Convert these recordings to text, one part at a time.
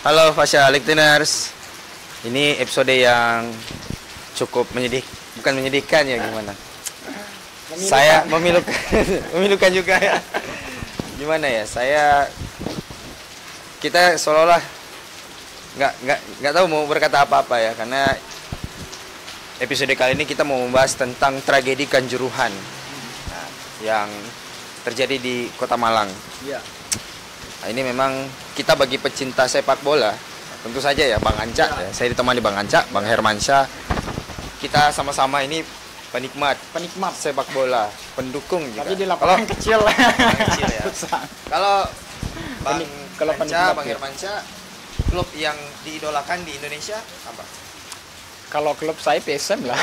Halo Fasya Listeners. Ini episode yang cukup bukan menyedihkan ya gimana? Saya memilukan, memilukan juga ya. Gimana ya? Kita seolah-olah nggak tahu mau berkata apa-apa ya, karena episode kali ini kita mau membahas tentang tragedi Kanjuruhan yang terjadi di Kota Malang. Iya. Nah, ini memang kita bagi pecinta sepak bola, tentu saja ya Bang Anca, ya. Saya ditemani Bang Anca, Bang Hermansyah. Kita sama-sama ini penikmat sepak bola, pendukung juga. Tapi di lapangan kecil. Kecil ya. Kalau Bang Anca, Bang ya. Hermansyah, klub yang diidolakan di Indonesia apa? Kalau klub saya PSM lah.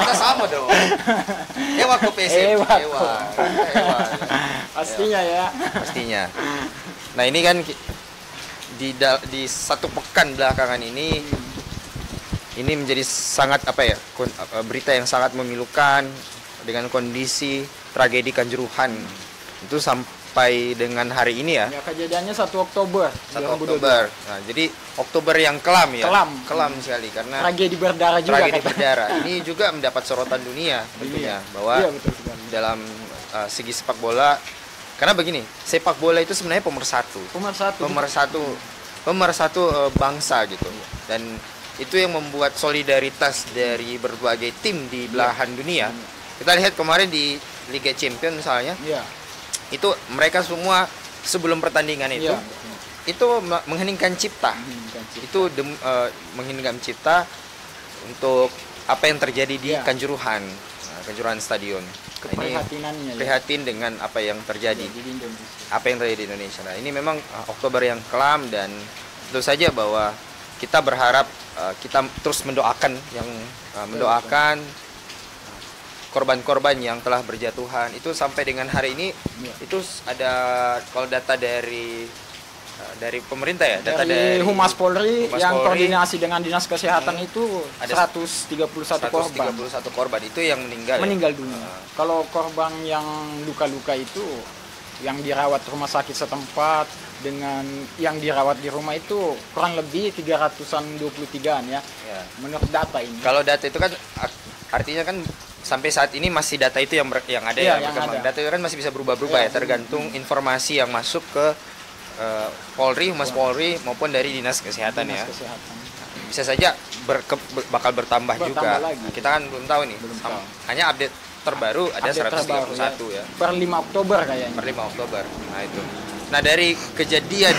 Kita sama dong. Ewa ke PSM. Ewa. Pastinya ya. Pastinya. Nah ini kan di satu pekan belakangan ini menjadi sangat berita yang sangat memilukan dengan kondisi tragedi Kanjuruhan. Itu sampai dengan hari ini ya. Ya kejadiannya 1 Oktober. 1 Oktober. Nah, jadi Oktober yang kelam ya. Kelam sekali karena tragedi berdarah juga. Tragedi berdarah. Ini juga mendapat sorotan dunia tentunya bahwa dalam segi sepak bola. Karena begini, sepak bola itu sebenarnya pemersatu bangsa gitu. Dan itu yang membuat solidaritas dari berbagai tim di belahan dunia. Kita lihat kemarin di Liga Champions misalnya. Iya. Itu mereka semua sebelum pertandingan itu mengheningkan cipta. Itu mengheningkan cipta untuk apa yang terjadi di Kanjuruhan, Kanjuruhan Stadion. Prihatin dengan apa yang terjadi di Indonesia. Nah, ini memang Oktober yang kelam dan tentu saja bahwa kita berharap kita terus mendoakan korban-korban yang telah berjatuhan. Itu sampai dengan hari ini itu ada kalau data dari pemerintah ya, data dari Humas Polri yang koordinasi dengan Dinas Kesehatan itu ada 131 korban itu yang meninggal dunia. Kalau korban yang luka-luka itu yang dirawat rumah sakit setempat dengan yang dirawat di rumah itu kurang lebih 323-an ya. Menurut data ini. Kalau data itu kan artinya kan sampai saat ini masih data itu yang ada yang berkembang. Data itu kan masih bisa berubah-ubah ya, tergantung informasi yang masuk ke Polri, Humas Polri maupun dari Dinas Kesehatan. Bisa saja bakal bertambah juga. Nah, kita kan belum tahu nih. Hanya update terbaru ada 131 ya. Per 5 Oktober kayaknya. Per 5 Oktober. Nah itu. Nah dari kejadian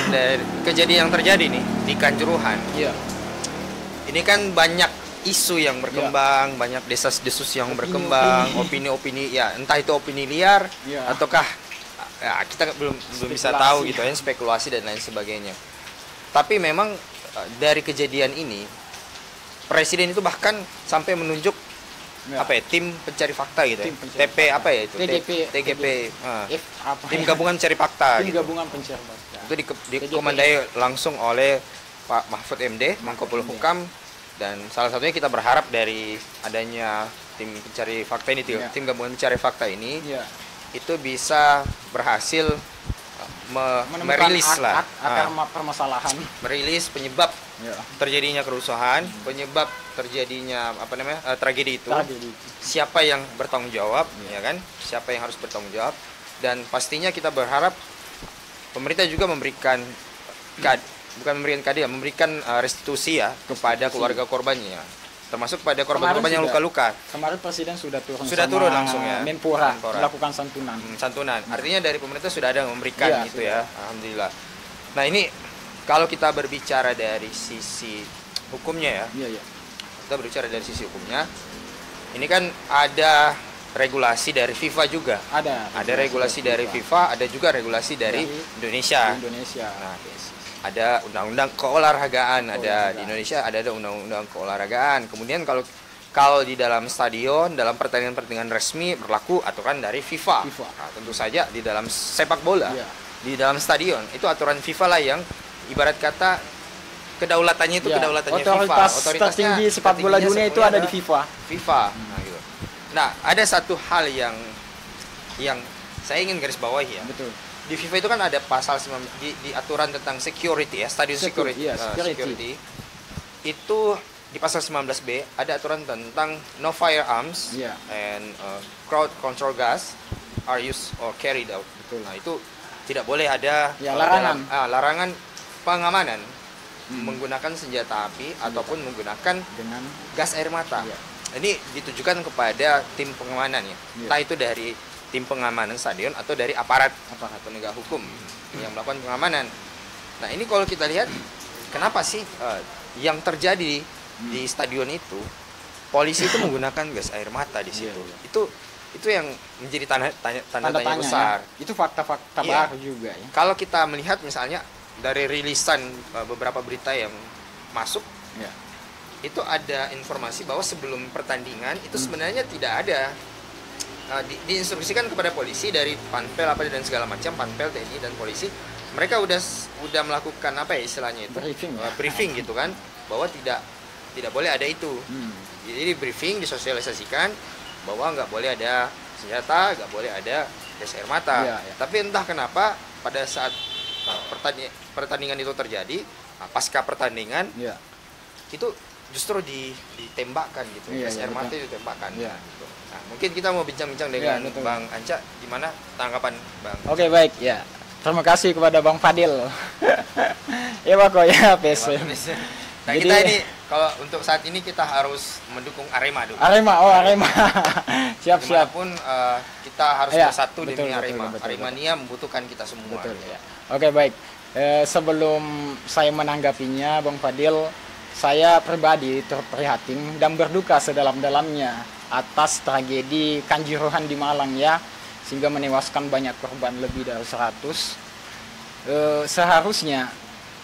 yang terjadi nih di Kanjuruhan. Iya. Ini kan banyak isu yang berkembang, banyak desas-desus yang berkembang, opini-opini ya, entah itu opini liar ataukah ya, kita belum bisa tahu gitu ya, spekulasi dan lain sebagainya. Tapi memang dari kejadian ini presiden itu bahkan sampai menunjuk tim pencari fakta gitu ya. TGP tim gabungan pencari fakta tim gabungan pencari fakta itu dikomandai langsung oleh Pak Mahfud MD Menko Polhukam, dan salah satunya kita berharap dari adanya tim pencari fakta ini tim gabungan pencari fakta ini itu bisa berhasil merilis akar permasalahan, merilis penyebab terjadinya kerusuhan, penyebab terjadinya tragedi itu. Siapa yang bertanggung jawab, ya kan? Siapa yang harus bertanggung jawab? Dan pastinya kita berharap pemerintah juga memberikan memberikan restitusi ya kepada keluarga korbannya, termasuk pada korban-korban yang luka-luka. Kemarin presiden sudah turun langsung ya. Menpora melakukan santunan. Artinya dari pemerintah sudah ada yang memberikan ya. Alhamdulillah. Nah ini kalau kita berbicara dari sisi hukumnya ya. Kita berbicara dari sisi hukumnya. Ini kan ada regulasi dari FIFA juga. Ada regulasi dari FIFA, ada juga regulasi dari Indonesia. Nah, ada undang-undang keolahragaan ada di Indonesia, ada undang-undang keolahragaan. Kemudian kalau di dalam stadion, dalam pertandingan resmi berlaku aturan dari FIFA. Nah, tentu saja di dalam sepak bola, di dalam stadion itu aturan FIFA lah yang ibarat kata kedaulatannya itu kedaulatannya FIFA. Otoritas tertinggi sepak bola dunia itu ada di FIFA. Nah, gitu. Nah, ada satu hal yang saya ingin garis bawahi ya. Betul. di FIFA itu kan ada pasal di aturan tentang security ya, stadion security, security. Itu di pasal 19B ada aturan tentang no firearms and crowd control gas are used or carried out. Betul. Nah, itu tidak boleh ada larangan pengamanan menggunakan senjata api ataupun menggunakan dengan gas air mata. Ini ditujukan kepada tim pengamanan ya. Entah itu dari tim pengamanan stadion atau dari aparat penegak hukum yang melakukan pengamanan. Nah, ini kalau kita lihat kenapa sih yang terjadi di stadion itu polisi itu menggunakan gas air mata di situ. Itu yang menjadi tanda tanya besar. Ya. Itu fakta-fakta baru juga ya. Kalau kita melihat misalnya dari rilisan beberapa berita yang masuk, itu ada informasi bahwa sebelum pertandingan itu sebenarnya tidak ada diinstruksikan kepada polisi dari Panpel dan segala macam, Panpel, TNI dan polisi, mereka udah melakukan apa ya istilahnya itu briefing gitu kan, bahwa tidak boleh ada itu. Jadi briefing disosialisasikan bahwa nggak boleh ada senjata, nggak boleh ada gas air mata. Tapi entah kenapa pada saat pertandingan itu terjadi, pasca pertandingan itu justru ditembakkan gitu, gas air mata ditembakkan. Gitu. Nah, mungkin kita mau bincang-bincang dengan Bang Anca, gimana tanggapan Bang? Oke, baik ya. Terima kasih kepada Bang Fadil. Ya Pak ya, PS. Nah, jadi, kita ini kalau untuk saat ini kita harus mendukung Arema dulu. Arema. Siap. Dimanapun kita harus bersatu demi Arema. Aremania membutuhkan kita semua. Oke, baik. Sebelum saya menanggapinya, Bang Fadil, saya pribadi terprihatin dan berduka sedalam-dalamnya atas tragedi Kanjuruhan di Malang ya, sehingga menewaskan banyak korban lebih dari 100. Seharusnya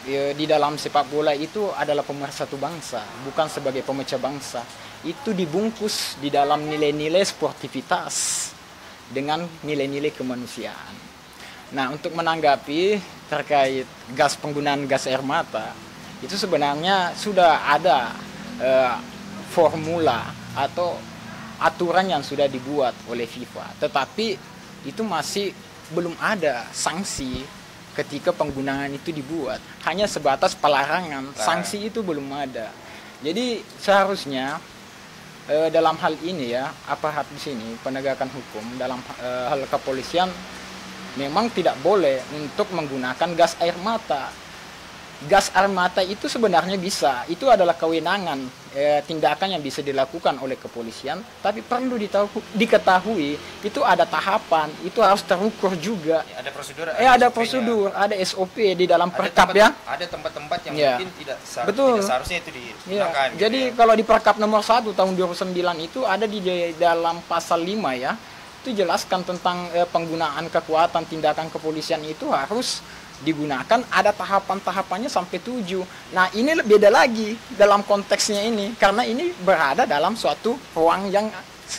di dalam sepak bola itu adalah pemersatu bangsa, bukan sebagai pemecah bangsa. Itu dibungkus di dalam nilai-nilai sportivitas dengan nilai-nilai kemanusiaan. Nah, untuk menanggapi terkait penggunaan gas air mata, itu sebenarnya sudah ada formula atau aturan yang sudah dibuat oleh FIFA, tetapi itu masih belum ada sanksi ketika penggunaan itu dibuat, hanya sebatas pelarangan. Sanksi itu belum ada. Jadi seharusnya dalam hal ini ya, aparat di sini penegakan hukum dalam hal kepolisian memang tidak boleh untuk menggunakan gas air mata. Gas air mata itu sebenarnya bisa, itu adalah kewenangan tindakan yang bisa dilakukan oleh kepolisian, tapi perlu diketahui itu ada tahapan, itu harus terukur juga. Ada prosedur. Ada prosedur, ada SOP di dalam perkap ya. Ada tempat-tempat yang mungkin tidak seharusnya itu digunakan. Jadi kalau di perkap nomor 1 tahun 2009 itu ada di dalam pasal 5 ya, itu jelaskan tentang penggunaan kekuatan tindakan kepolisian itu harus digunakan, ada tahapan-tahapannya sampai 7. Nah, ini beda lagi dalam konteksnya ini, karena ini berada dalam suatu ruang yang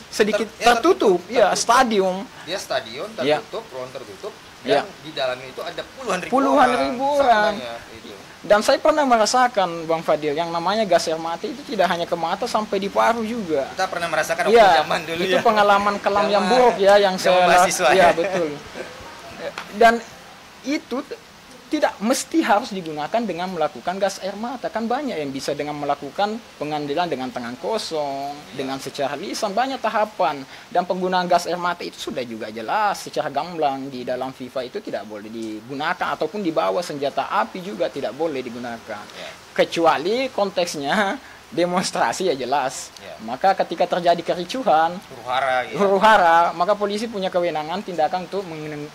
sedikit tertutup. Stadion. Dia stadion tertutup, ruang tertutup, yang di dalamnya itu ada puluhan ribu orang. Dan saya pernah merasakan, Bang Fadil, yang namanya gas air mata itu tidak hanya ke mata, sampai di paru juga. Kita pernah merasakan waktu zaman dulu. Itu pengalaman kelam yang buruk ya, yang saya betul. Dan itu tidak mesti harus digunakan dengan melakukan gas air mata. Kan banyak yang bisa dengan melakukan pengambilan dengan tangan kosong, dengan secara lisan, banyak tahapan. Dan penggunaan gas air mata itu sudah juga jelas secara gamblang di dalam FIFA itu tidak boleh digunakan, ataupun dibawa senjata api juga tidak boleh digunakan. Kecuali konteksnya demonstrasi ya jelas. Maka ketika terjadi kericuhan, huru-hara, maka polisi punya kewenangan tindakan untuk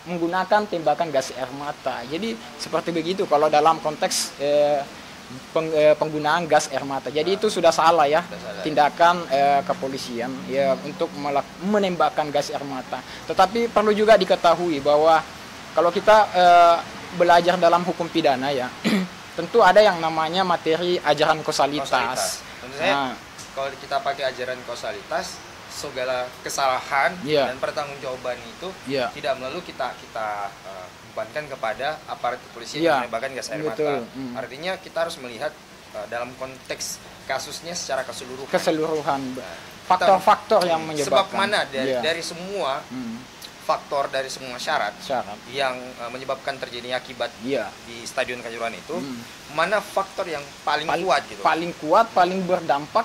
menggunakan tembakan gas air mata. Jadi seperti begitu kalau dalam konteks penggunaan gas air mata. Jadi itu sudah salah ya, tindakan kepolisian ya untuk menembakkan gas air mata. Tetapi perlu juga diketahui bahwa kalau kita belajar dalam hukum pidana ya, tentu ada yang namanya materi ajaran kausalitas. Tentu saja kalau kita pakai ajaran kausalitas, segala kesalahan dan pertanggungjawaban itu tidak melulu kita bebankan kepada aparat kepolisian yang menembakkan gas air mata. Artinya kita harus melihat dalam konteks kasusnya secara keseluruhan. Faktor-faktor yang menyebabkan. Sebab mana dari semua faktor dari semua syarat yang menyebabkan terjadinya akibat di Stadion Kanjuruhan itu, mana faktor yang paling kuat gitu? Paling kuat, paling berdampak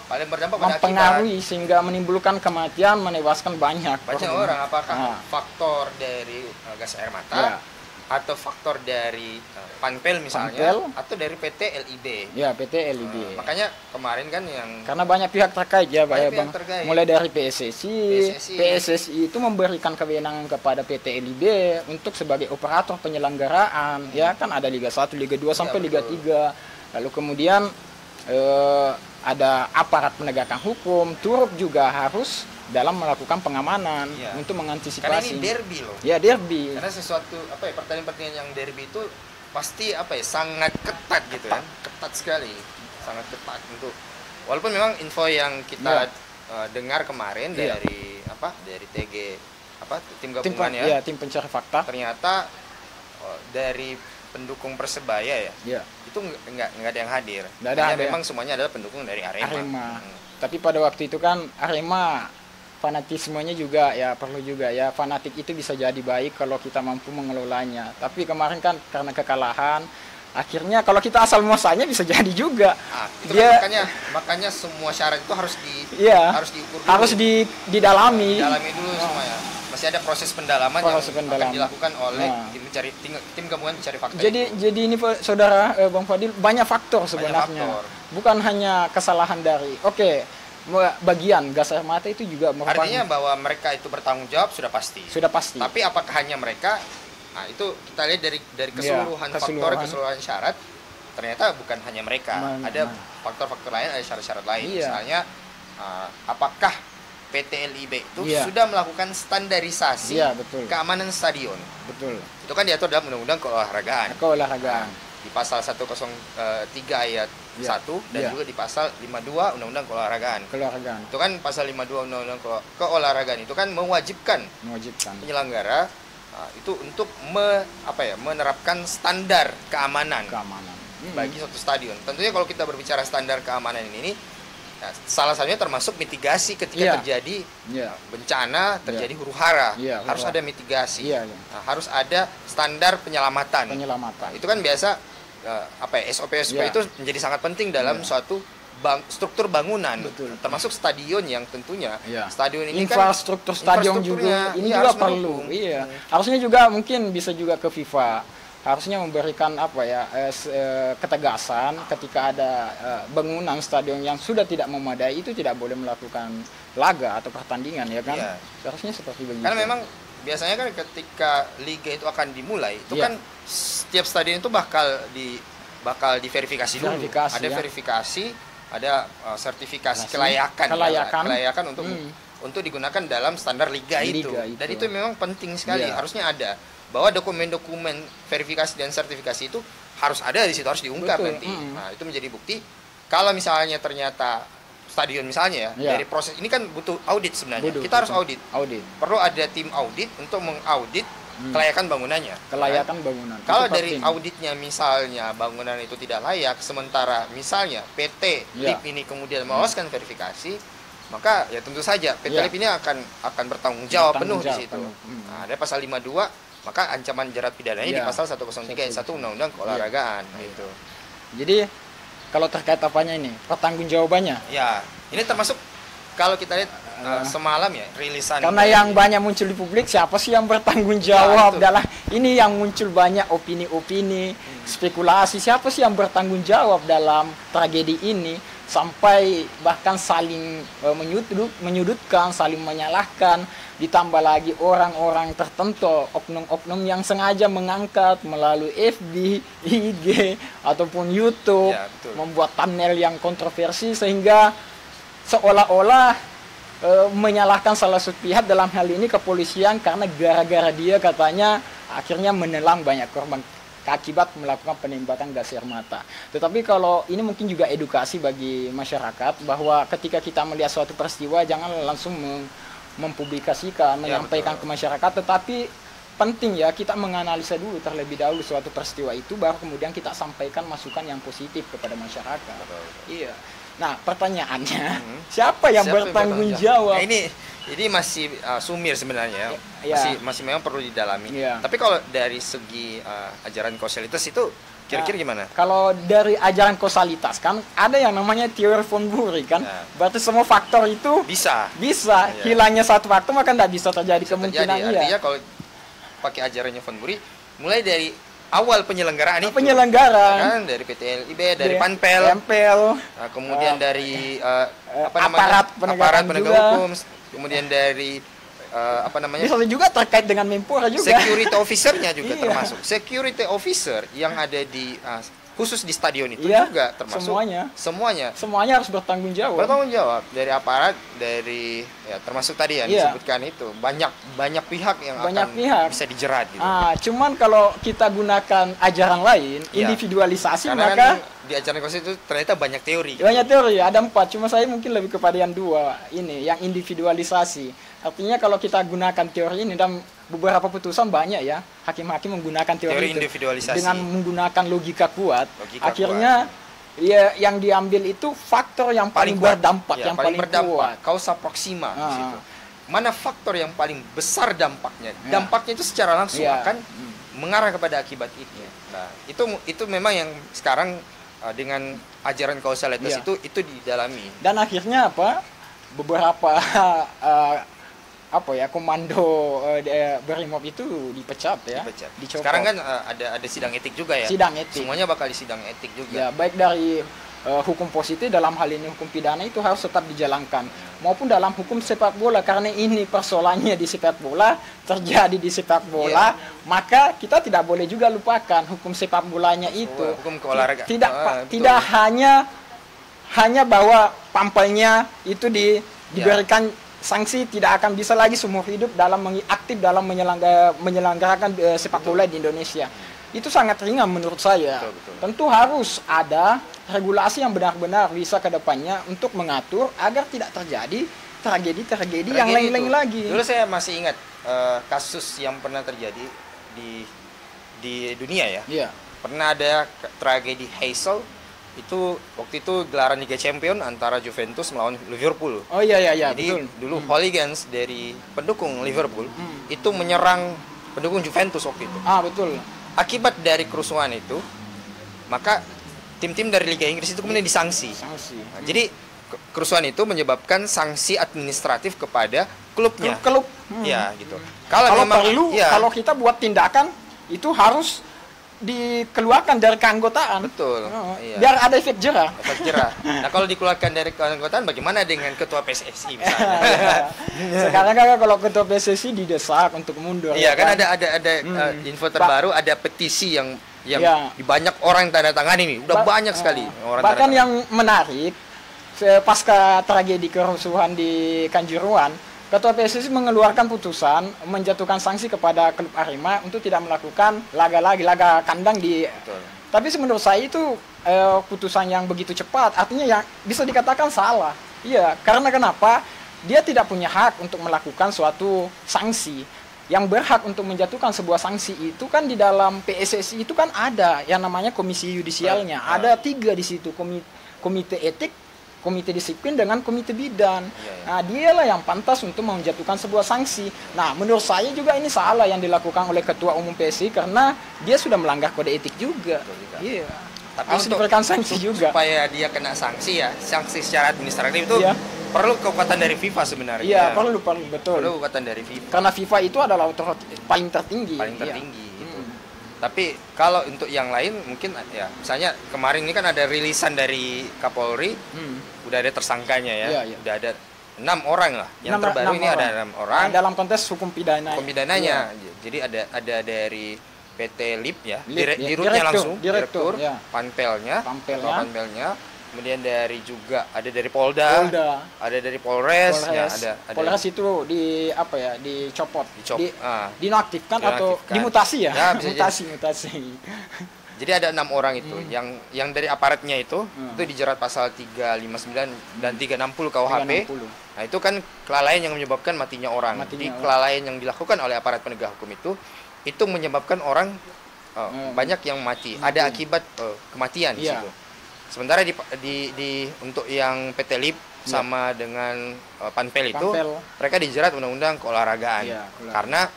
mempengaruhi sehingga menimbulkan kematian, menewaskan banyak orang. Apakah faktor dari gas air mata atau faktor dari Panpel misalnya, atau dari PT LIB? Ya, PT LIB. Makanya kemarin kan karena banyak pihak terkait ya, Bang. Mulai dari PSSI itu memberikan kewenangan kepada PT LIB untuk sebagai operator penyelenggaraan, ya kan ada Liga 1, Liga 2 sampai Liga 3. Lalu kemudian ada aparat penegakan hukum turut juga harus dalam melakukan pengamanan untuk mengantisipasi. Karena ini derby loh. Ya, derby. Karena sesuatu pertandingan-pertandingan yang derby itu pasti sangat ketat gitu kan. Ketat sekali. Sangat ketat untuk walaupun memang info yang kita dengar kemarin dari TG tim gabungan tim pencari fakta. Ternyata dari pendukung Persebaya itu nggak ada yang hadir. Memang semuanya adalah pendukung dari Arema. Tapi pada waktu itu kan Arema fanatismenya juga perlu juga fanatik itu bisa jadi baik kalau kita mampu mengelolanya. Tapi kemarin kan karena kekalahan, akhirnya kalau kita asal muasalnya bisa jadi juga. Makanya semua syarat itu harus diukur dulu. Harus didalami. Didalami dulu semua ya. Masih ada proses pendalaman yang akan dilakukan oleh tim gabungan pencari fakta. Jadi ini saudara Bang Fadil, banyak faktor sebenarnya. Bukan hanya kesalahan dari bagian gas air mata itu juga merupakan. Artinya bahwa mereka itu bertanggung jawab sudah pasti. Tapi apakah hanya mereka? Nah, itu kita lihat dari keseluruhan faktor, keseluruhan syarat, ternyata bukan hanya mereka. Ada faktor-faktor lain, ada syarat-syarat lain. Misalnya apakah PT LIB itu sudah melakukan standarisasi keamanan stadion. Betul. Itu kan diatur dalam Undang-Undang Keolahragaan. Di pasal 103 ayat 1 dan juga di pasal 52 Undang-Undang Keolahragaan. Itu kan pasal 52 Undang-Undang Keolahragaan itu kan mewajibkan penyelenggara itu untuk menerapkan standar keamanan. Bagi suatu stadion. Tentunya kalau kita berbicara standar keamanan ini salah satunya termasuk mitigasi ketika terjadi bencana, terjadi huru-hara. Harus ada mitigasi. Harus ada standar penyelamatan. Itu kan biasa SOP itu menjadi sangat penting dalam suatu struktur bangunan. Termasuk stadion yang tentunya stadion ini infrastruktur stadion juga ini juga perlu. Harusnya juga mungkin bisa juga ke FIFA. Harusnya memberikan ketegasan ketika ada bangunan stadion yang sudah tidak memadai itu tidak boleh melakukan laga atau pertandingan kan. Harusnya seperti begitu. Karena memang biasanya kan ketika liga itu akan dimulai itu kan setiap stadion itu bakal diverifikasi dulu. Ada verifikasi, ada sertifikasi kelayakan untuk digunakan dalam standar liga itu. Dan itu memang penting sekali. Harusnya ada bahwa dokumen-dokumen verifikasi dan sertifikasi itu harus ada di situ, harus diungkap nanti. Nah, itu menjadi bukti kalau misalnya ternyata stadion misalnya dari proses ini kan butuh audit sebenarnya. Kita harus audit. Perlu ada tim audit untuk mengaudit kelayakan bangunannya. Bangunan. Kalau dari auditnya misalnya bangunan itu tidak layak, sementara misalnya PT LIB ini kemudian meloloskan verifikasi, maka ya tentu saja PT LIB ini akan bertanggung jawab penuh di situ. Nah, ada pasal 52, maka ancaman jerat pidananya di pasal 103 ayat 1 Undang-Undang Keolahragaan gitu. Jadi kalau terkait apanya ini? Pertanggungjawabannya? Ya, ini termasuk kalau kita lihat semalam rilisan. Karena yang banyak muncul di publik, siapa sih yang bertanggung jawab dalam ini yang muncul banyak opini-opini, spekulasi, siapa sih yang bertanggung jawab dalam tragedi ini sampai bahkan saling menyudutkan, saling menyalahkan, ditambah lagi orang-orang tertentu, oknum-oknum yang sengaja mengangkat melalui FB, IG ataupun YouTube, membuat thumbnail yang kontroversi sehingga seolah-olah menyalahkan salah satu pihak, dalam hal ini kepolisian, karena gara-gara dia katanya akhirnya menelan banyak korban akibat melakukan penembakan gas air mata. Tetapi kalau ini mungkin juga edukasi bagi masyarakat bahwa ketika kita melihat suatu peristiwa jangan langsung mempublikasikan, menyampaikan ke masyarakat, tetapi penting kita menganalisa dulu terlebih dahulu suatu peristiwa itu, baru kemudian kita sampaikan masukan yang positif kepada masyarakat. Iya. Nah, pertanyaannya, siapa yang bertanggung jawab? Nah, Jadi masih sumir sebenarnya, masih memang perlu didalami. Tapi kalau dari segi ajaran kausalitas itu kira-kira gimana? Kalau dari ajaran kausalitas kan ada yang namanya teori von Bury kan, berarti semua faktor itu bisa. Hilangnya satu faktor maka tidak bisa terjadi kemungkinan. Artinya kalau pakai ajarannya von Bury, mulai dari awal penyelenggaraan itu kan, dari PT LIB, dari Panpel, kemudian dari aparat penegak hukum, kemudian dari bisa juga terkait dengan Menpora juga. Security officer-nya juga termasuk. Security officer yang ada di khusus di stadion itu juga termasuk. Semuanya harus bertanggung jawab. Dari aparat, dari termasuk tadi yang disebutkan itu banyak pihak yang bisa dijerat gitu. Cuman kalau kita gunakan ajaran lain, individualisasi, karena maka di ajaran konstitusi itu ternyata banyak teori. Banyak teori, ada 4. Cuma saya mungkin lebih kepada yang 2 ini, yang individualisasi. Artinya kalau kita gunakan teori ini dan beberapa putusan banyak ya, hakim-hakim menggunakan teori individualisasi dengan menggunakan logika kuat. Akhirnya ya yang diambil itu faktor yang paling berdampak, yang paling kuat. Causa proxima di situ. Mana faktor yang paling besar dampaknya? Dampaknya itu secara langsung akan mengarah kepada akibat itu. Nah, itu memang yang sekarang dengan ajaran kausalitas itu didalami. Dan akhirnya beberapa komando Brimob itu dipecat. Dicopot. Sekarang kan ada sidang etik juga ya. Sidang etik. Semuanya bakal di sidang etik juga. Baik dari hukum positif dalam hal ini hukum pidana itu harus tetap dijalankan, maupun dalam hukum sepak bola, karena ini persoalannya di sepak bola, terjadi di sepak bola, maka kita tidak boleh juga lupakan hukum sepak bolanya itu. Hukum keolahragaan. Tidak hanya bahwa pampelnya itu diberikan sanksi, tidak akan bisa lagi seumur hidup aktif dalam menyelenggarakan sepak bola di Indonesia. Itu sangat ringan menurut saya. Betul. Tentu harus ada regulasi yang benar-benar bisa ke depannya untuk mengatur agar tidak terjadi tragedi yang lain-lain lagi. Dulu saya masih ingat kasus yang pernah terjadi di dunia ya. Pernah ada tragedi Heysel. Itu waktu itu gelaran Liga Champions antara Juventus melawan Liverpool. Jadi betul. Dulu hooligans dari pendukung Liverpool itu menyerang pendukung Juventus waktu itu. Betul. Akibat dari kerusuhan itu, maka tim-tim dari Liga Inggris itu kemudian disanksi. Jadi kerusuhan itu menyebabkan sanksi administratif kepada klubnya. Klub. Ya, gitu. Kalau kita buat tindakan itu harus dikeluarkan dari keanggotaan. Betul. Biar ada efek jerah. Nah, kalau dikeluarkan dari keanggotaan, bagaimana dengan ketua PSSI misalnya? Sekarang kan kalau ketua PSSI didesak untuk mundur. Iya, kan ada info terbaru, ada petisi yang banyak orang tanda tangan ini. Udah banyak sekali orang. Bahkan yang menarik, pasca tragedi kerusuhan di Kanjuruhan, Ketua PSSI mengeluarkan putusan menjatuhkan sanksi kepada klub Arema untuk tidak melakukan laga kandang di. Betul. Tapi menurut saya itu putusan yang begitu cepat, artinya yang bisa dikatakan salah. Iya, karena kenapa? Dia tidak punya hak untuk melakukan suatu sanksi. Yang berhak untuk menjatuhkan sebuah sanksi itu kan di dalam PSSI itu kan ada yang namanya komisi yudisialnya. Ada 3 di situ, komite etik, komite disiplin dengan komite bidan. Nah, dialah yang pantas untuk menjatuhkan sebuah sanksi. Nah, menurut saya juga ini salah yang dilakukan oleh Ketua Umum PSSI karena dia sudah melanggar kode etik juga. Iya. Tapi harus diberikan sanksi juga. Supaya dia kena sanksi secara administratif itu perlu kekuatan dari FIFA sebenarnya. Iya, perlu betul. Perlu kekuatan dari FIFA. Karena FIFA itu adalah otoritas paling tertinggi. Gitu. Tapi kalau untuk yang lain mungkin ya, misalnya kemarin ini kan ada rilisan dari Kapolri, udah ada tersangkanya ya. Udah ada 6 orang lah. Yang terbaru ini ada 6 orang. Dalam konteks hukum pidana. Hukum pidananya. Jadi ada dari PT LIB ya, dirutnya langsung, direktur, panpelnya, kemudian ada dari Polda, ada dari Polres. Ya, ada Polres itu dicopot, dinonaktifkan atau dimutasi ya, mutasi. Jadi ada 6 orang itu, yang dari aparatnya itu dijerat pasal 359 dan 360 KUHP. Nah, itu kan kelalaian yang menyebabkan matinya orang. Jadi kelalaian yang dilakukan oleh aparat penegak hukum itu menyebabkan orang banyak yang mati. Ada akibat kematian di situ. Sementara di untuk yang PT LIB sama dengan Panpel itu, mereka dijerat undang-undang keolahragaan karena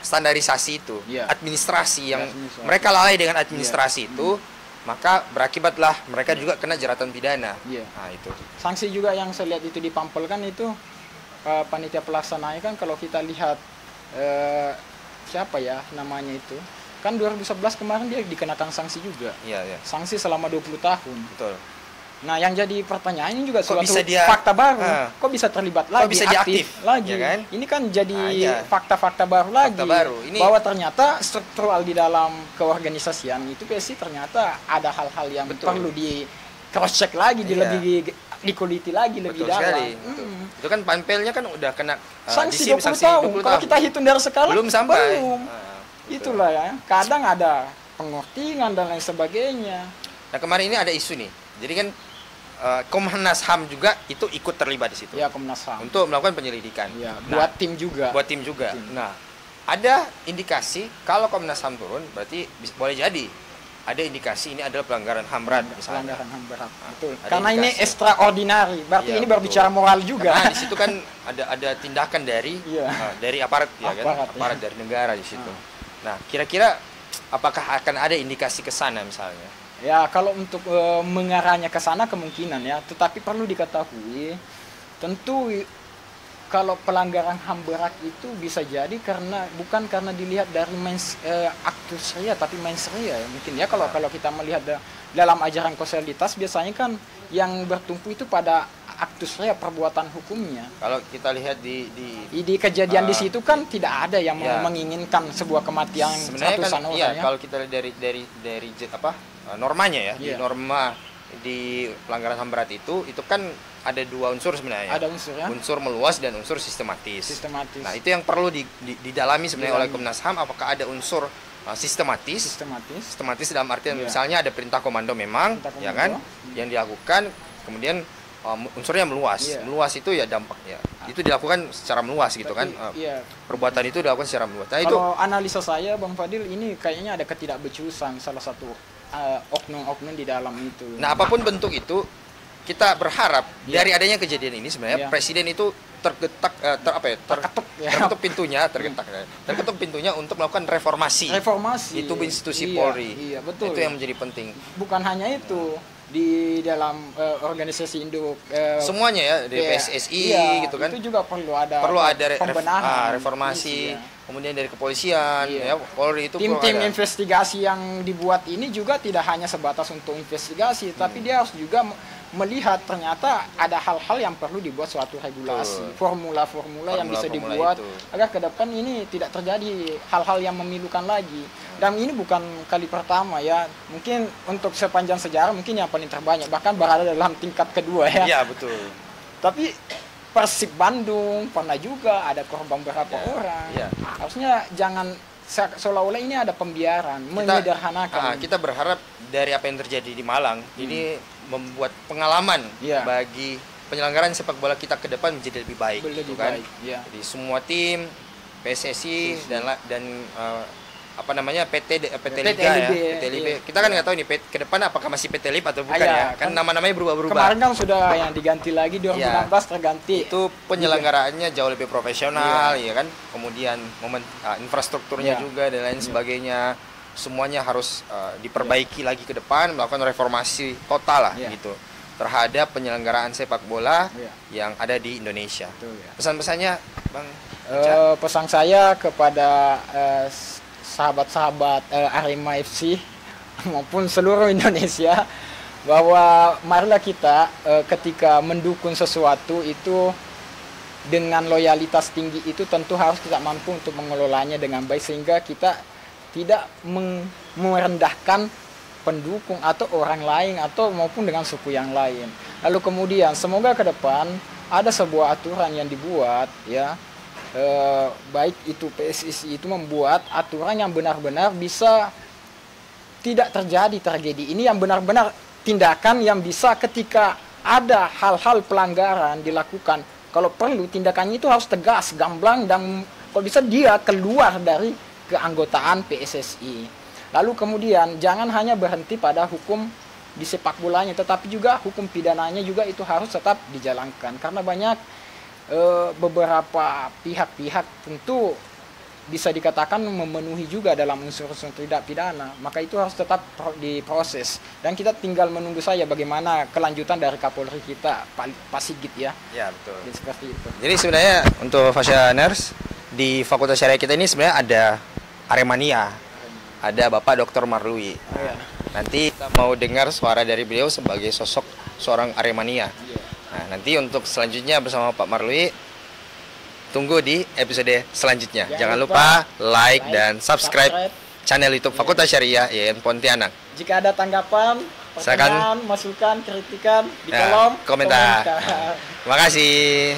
standarisasi itu, administrasi yang mereka lalai dengan administrasi itu, maka berakibatlah mereka juga kena jeratan pidana. Nah, itu. Sanksi juga yang saya lihat itu di Pampel kan itu panitia pelaksananya kan kalau kita lihat siapa ya namanya itu, kan 2011 kemarin dia dikenakan sanksi juga. Sanksi selama 20 tahun. Betul. Nah, yang jadi pertanyaan ini juga suatu dia, fakta baru. Kok bisa terlibat lagi, bisa aktif lagi? Ya kan? Ini kan jadi fakta-fakta baru lagi. Ini... Bahwa ternyata struktural di dalam keorganisasian itu PSI ternyata ada hal-hal yang perlu di cross check lagi, lebih dikuliti lagi lebih dalam. Itu kan Panpelnya kan udah kena sanksi 20 tahun. Kalau kita hitung dari sekarang belum sampai. Itulah ya. Kadang ada pengertian dan lain sebagainya. Nah, kemarin ini ada isu nih. Jadi kan Komnas HAM juga itu ikut terlibat di situ. Ya, Komnas HAM. Untuk melakukan penyelidikan. Ya, buat tim juga. Buat tim juga. Nah, ada indikasi kalau Komnas HAM turun berarti boleh jadi ada indikasi ini adalah pelanggaran HAM berat misalnya. Pelanggaran HAM berat. Betul. Karena ini extraordinary, berarti ini berbicara moral juga. Karena di situ kan ada tindakan dari aparat aparat dari negara di situ. Nah, kira-kira apakah akan ada indikasi ke sana misalnya? Ya, kalau untuk mengarahnya ke sana kemungkinan ya, tetapi perlu diketahui tentu kalau pelanggaran HAM berat itu bisa jadi bukan karena dilihat dari actus rea tapi mens rea ya mungkin ya. Kalau kita melihat dalam ajaran kausalitas biasanya kan yang bertumpu itu pada actus rea, perbuatan hukumnya. Kalau kita lihat di kejadian di situ kan tidak ada yang menginginkan sebuah kematian ratusan orang. Iya, kalau kita lihat dari normanya ya, di norma di pelanggaran HAM berat itu kan ada dua unsur sebenarnya. Ada unsur ya? Unsur meluas dan unsur sistematis. Nah, itu yang perlu didalami sebenarnya oleh Komnas HAM, apakah ada unsur sistematis dalam artian misalnya ada perintah komando memang ya kan yang dilakukan, kemudian unsurnya meluas. Meluas itu ya dampaknya. Itu dilakukan secara meluas gitu kan. Perbuatan itu dilakukan secara meluas. Nah, kalau analisa saya Bang Fadil ini kayaknya ada ketidakbecusan salah satu oknum-oknum di dalam itu. Nah, apapun bentuk itu, kita berharap dari adanya kejadian ini sebenarnya Presiden itu terketuk pintunya untuk melakukan reformasi di tubuh institusi Polri. Betul. Itu yang menjadi penting. Bukan hanya itu, di dalam organisasi induk semuanya ya, di PSSI gitu kan. Itu juga perlu ada pembenahan, reformasi. Kemudian dari kepolisian, Polri itu tim-tim investigasi yang dibuat ini juga tidak hanya sebatas untuk investigasi, tapi dia harus juga melihat ternyata ada hal-hal yang perlu dibuat suatu regulasi, formula-formula yang bisa dibuat agar ke depan ini tidak terjadi hal-hal yang memilukan lagi. Dan ini bukan kali pertama ya, mungkin untuk sepanjang sejarah mungkin yang paling terbanyak, bahkan berada dalam tingkat kedua ya. Iya, betul. Tapi Persib Bandung pernah juga ada korban berapa orang. Harusnya jangan seolah-olah ini ada pembiaran, menyederhanakan. Kita berharap dari apa yang terjadi di Malang ini membuat pengalaman bagi penyelenggaraan sepak bola kita ke depan menjadi lebih baik. Jadi semua tim PSSI dan PT Liga ya, PT Liga. Kita kan nggak tahu nih ke depan apakah masih PT Lib atau bukan ya. Kan nama-namanya berubah-berubah. Kemarin kan sudah yang diganti lagi 2016 terganti. Itu penyelenggaraannya jauh lebih profesional ya kan. Kemudian infrastrukturnya juga dan lain sebagainya. Semuanya harus diperbaiki lagi ke depan, melakukan reformasi total lah gitu terhadap penyelenggaraan sepak bola yang ada di Indonesia. Pesan-pesannya Bang? Pesan saya kepada sahabat-sahabat Arema FC maupun seluruh Indonesia bahwa marilah kita ketika mendukung sesuatu itu dengan loyalitas tinggi itu tentu harus kita mampu untuk mengelolanya dengan baik sehingga kita tidak merendahkan pendukung atau orang lain atau maupun dengan suku yang lain. Lalu kemudian semoga ke depan ada sebuah aturan yang dibuat ya. Baik itu PSSI itu membuat aturan yang benar-benar bisa tidak terjadi tragedi ini, yang benar-benar tindakan yang bisa ketika ada hal-hal pelanggaran dilakukan, kalau perlu tindakannya itu harus tegas, gamblang, dan kalau bisa dia keluar dari keanggotaan PSSI. Lalu kemudian jangan hanya berhenti pada hukum di sepak bolanya, tetapi juga hukum pidananya juga itu harus tetap dijalankan, karena banyak beberapa pihak-pihak tentu bisa dikatakan memenuhi juga dalam unsur-unsur tidak pidana, maka itu harus tetap diproses, dan kita tinggal menunggu saja bagaimana kelanjutan dari Kapolri kita Pak Sigit ya. Ya betul. Jadi seperti itu. Jadi sebenarnya untuk Fashianers di Fakultas Syariah kita ini sebenarnya ada Aremania, ada Bapak Dr. Marlui. Ya. Nanti kita mau dengar suara dari beliau sebagai sosok seorang Aremania. Nah, nanti untuk selanjutnya bersama Pak Marlui, tunggu di episode selanjutnya. Jangan lupa like dan subscribe channel YouTube Fakultas Syariah IAIN Pontianak. Jika ada tanggapan, pertanyaan, masukan, kritikan di kolom komentar. Terima kasih.